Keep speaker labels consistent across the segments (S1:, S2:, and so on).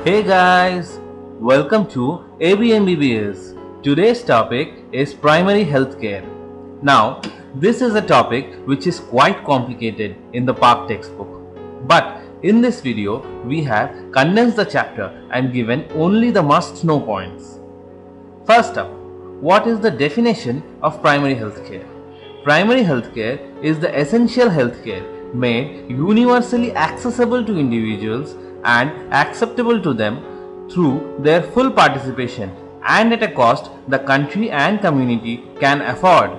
S1: Hey guys, welcome to ABMBBS. Today's topic is primary healthcare. Now, this is a topic which is quite complicated in the PARK textbook. But in this video, we have condensed the chapter and given only the must-know points. First up, what is the definition of primary healthcare? Primary healthcare is the essential healthcare made universally accessible to individuals and acceptable to them through their full participation and at a cost the country and community can afford.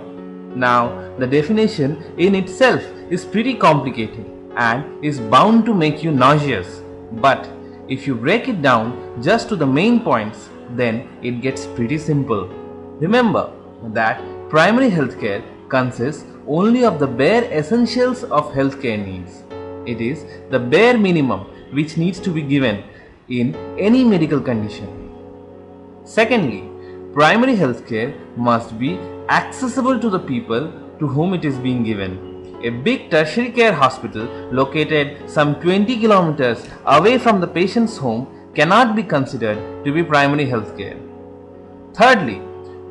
S1: Now, the definition in itself is pretty complicated and is bound to make you nauseous, but if you break it down just to the main points, then it gets pretty simple. Remember that primary healthcare consists only of the bare essentials of healthcare needs. It is the bare minimum which needs to be given in any medical condition. Secondly, primary healthcare must be accessible to the people to whom it is being given. A big tertiary care hospital located some 20 kilometers away from the patient's home cannot be considered to be primary healthcare. Thirdly,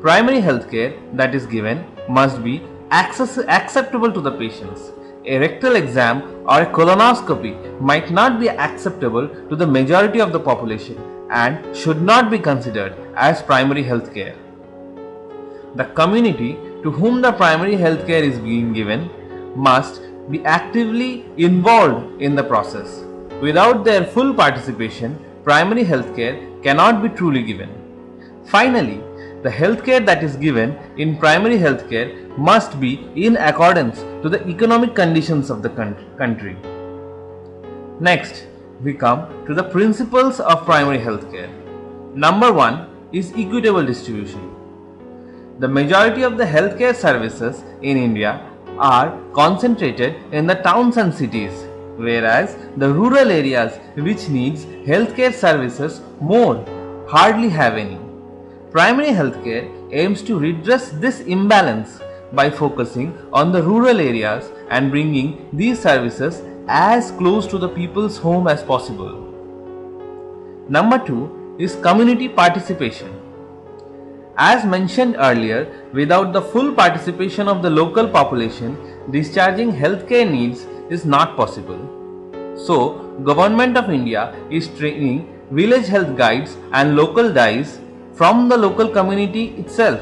S1: primary healthcare that is given must be acceptable to the patients. A rectal exam or a colonoscopy might not be acceptable to the majority of the population and should not be considered as primary healthcare. The community to whom the primary healthcare is being given must be actively involved in the process. Without their full participation, primary healthcare cannot be truly given. Finally, the healthcare that is given in primary healthcare must be in accordance to the economic conditions of the country. Next, we come to the principles of primary healthcare. Number 1 is equitable distribution. The majority of the healthcare services in India are concentrated in the towns and cities, whereas the rural areas which needs healthcare services more hardly have any. Primary healthcare aims to redress this imbalance by focusing on the rural areas and bringing these services as close to the people's home as possible. Number 2 is community participation. As mentioned earlier, without the full participation of the local population, discharging healthcare needs is not possible. So, Government of India is training village health guides and local DIs from the local community itself.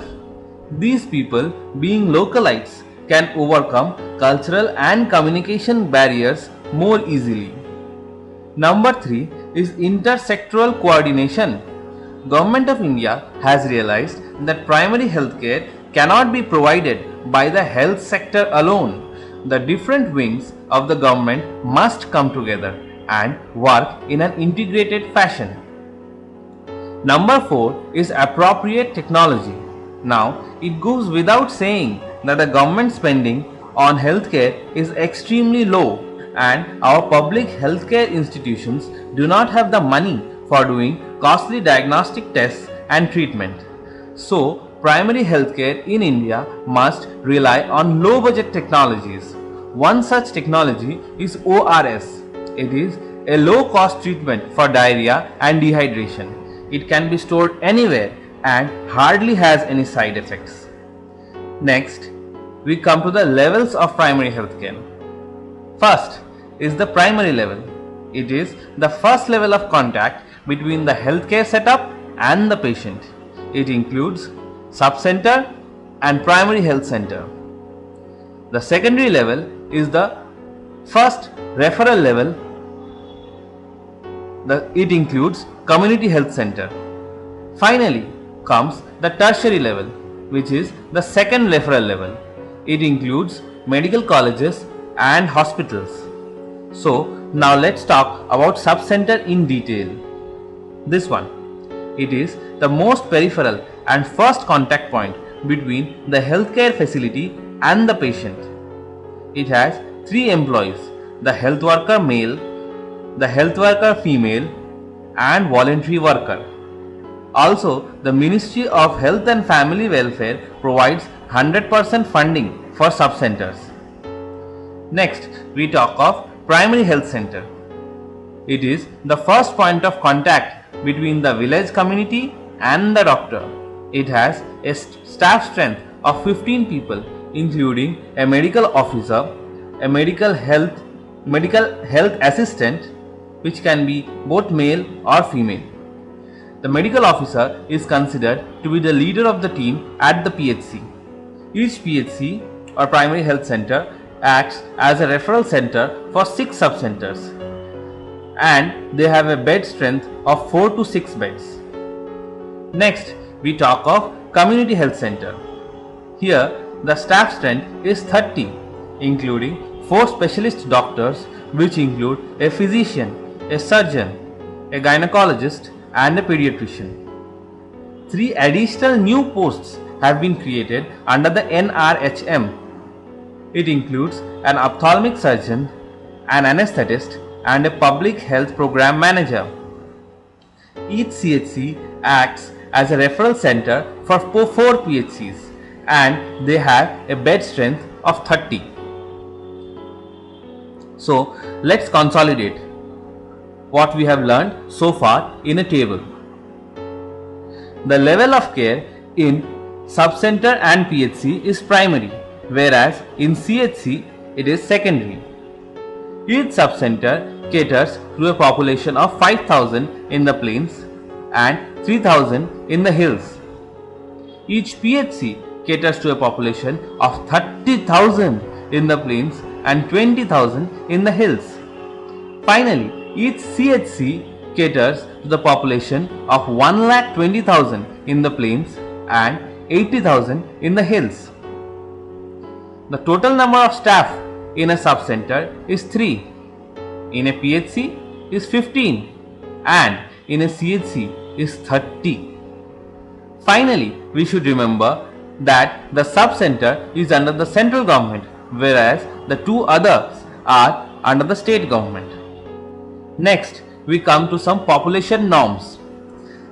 S1: These people, being localites, can overcome cultural and communication barriers more easily. Number 3 is intersectoral coordination. Government of India has realized that primary healthcare cannot be provided by the health sector alone. The different wings of the government must come together and work in an integrated fashion. Number 4 is appropriate technology. Now, it goes without saying that the government spending on healthcare is extremely low and our public healthcare institutions do not have the money for doing costly diagnostic tests and treatment. So, primary healthcare in India must rely on low budget technologies. One such technology is ORS. It is a low cost treatment for diarrhea and dehydration. It can be stored anywhere and hardly has any side effects. Next, we come to the levels of primary healthcare. First is the primary level. It is the first level of contact between the healthcare setup and the patient. It includes sub-center and primary health center. The secondary level is the first referral level. It includes community health center. Finally comes the tertiary level, which is the second referral level. It includes medical colleges and hospitals. So now let's talk about sub-center in detail. This one, it is the most peripheral and first contact point between the healthcare facility and the patient. It has 3 employees, the health worker male, the health worker female, and voluntary worker. Also, the Ministry of Health and Family Welfare provides 100% funding for sub-centers. Next, we talk of primary health center. It is the first point of contact between the village community and the doctor. It has a staff strength of 15 people, including a medical officer, a medical health assistant, which can be both male or female. The medical officer is considered to be the leader of the team at the PHC. Each PHC or primary health center acts as a referral center for 6 sub-centers, and they have a bed strength of 4 to 6 beds. Next, we talk of community health center. Here, the staff strength is 30, including 4 specialist doctors, which include a physician, a surgeon, a gynecologist, and a pediatrician. 3 additional new posts have been created under the NRHM. It includes an ophthalmic surgeon, an anesthetist, and a public health program manager. Each CHC acts as a referral center for 4 PHCs, and they have a bed strength of 30. So let's consolidate what we have learned so far in a table. The level of care in sub-center and PHC is primary, whereas in CHC it is secondary. Each sub-center caters to a population of 5,000 in the plains and 3,000 in the hills. Each PHC caters to a population of 30,000 in the plains and 20,000 in the hills. Finally, each CHC caters to the population of 1,20,000 in the plains and 80,000 in the hills. The total number of staff in a sub-center is 3, in a PHC is 15, and in a CHC is 30. Finally, we should remember that the sub-center is under the central government, whereas the 2 others are under the state government. Next, we come to some population norms.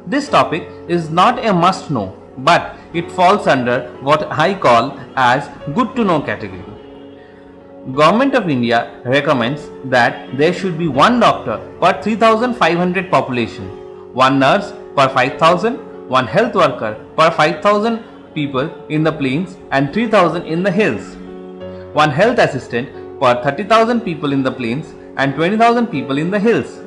S1: This topic is not a must know, but it falls under what I call as good to know category. Government of India recommends that there should be 1 doctor per 3,500 population, 1 nurse per 5,000, 1 health worker per 5,000 people in the plains and 3,000 in the hills, 1 health assistant per 30,000 people in the plains and 20,000 people in the hills,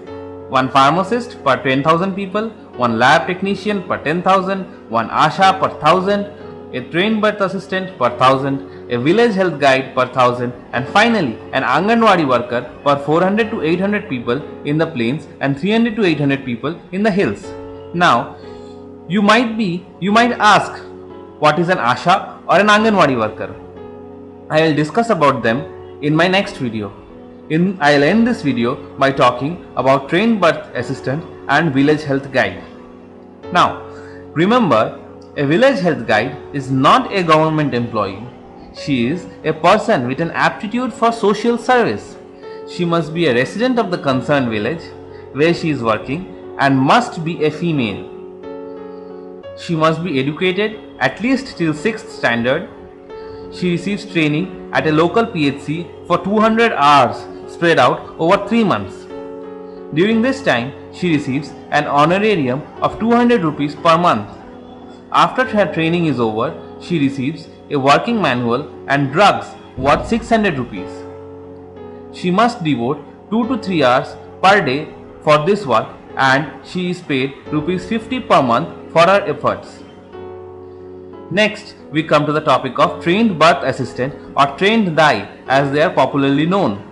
S1: 1 pharmacist per 10,000 people, 1 lab technician per 10,000, 1 ASHA per 1,000, a trained birth assistant per 1,000, a village health guide per 1,000, and finally an Anganwadi worker per 400 to 800 people in the plains and 300 to 800 people in the hills. Now, you might ask, what is an ASHA or an Anganwadi worker? I will discuss about them in my next video. I will end this video by talking about trained birth assistant and village health guide. Now, remember, a village health guide is not a government employee. She is a person with an aptitude for social service. She must be a resident of the concerned village where she is working and must be a female. She must be educated at least till 6th standard. She receives training at a local PHC for 200 hours spread out over 3 months. During this time, she receives an honorarium of 200 rupees per month. After her training is over, she receives a working manual and drugs worth 600 rupees. She must devote 2 to 3 hours per day for this work, and she is paid rupees 50 per month for her efforts. Next, we come to the topic of trained birth assistant or trained dai as they are popularly known.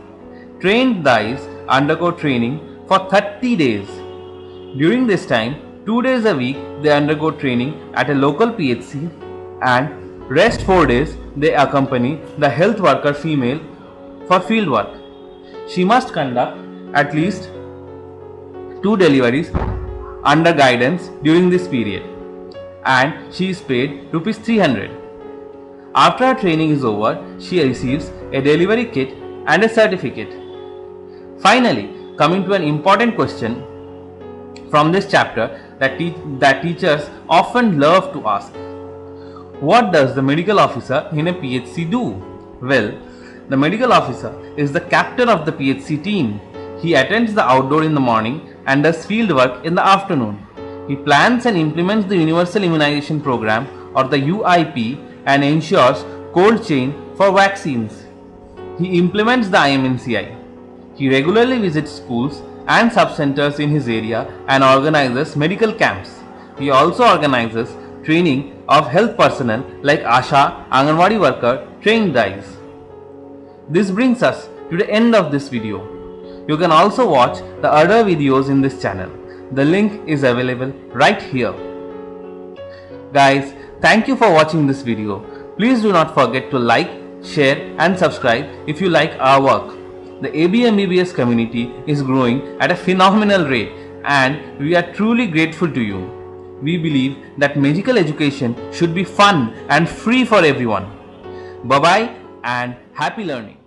S1: Trained dais undergo training for 30 days. During this time, 2 days a week they undergo training at a local PHC, and rest 4 days they accompany the health worker female for field work. She must conduct at least 2 deliveries under guidance during this period, and she is paid rupees 300. After her training is over, she receives a delivery kit and a certificate. Finally, coming to an important question from this chapter that teachers often love to ask. What does the medical officer in a PHC do? Well, the medical officer is the captain of the PHC team. He attends the outdoor in the morning and does field work in the afternoon. He plans and implements the Universal Immunization Program or the UIP and ensures cold chain for vaccines. He implements the IMNCI. He regularly visits schools and sub-centers in his area and organizes medical camps. He also organizes training of health personnel like ASHA, Anganwadi worker training drives. This brings us to the end of this video. You can also watch the other videos in this channel. The link is available right here. Guys, thank you for watching this video. Please do not forget to like, share and subscribe if you like our work. The ABMBBS community is growing at a phenomenal rate and we are truly grateful to you. We believe that medical education should be fun and free for everyone. Bye bye and happy learning.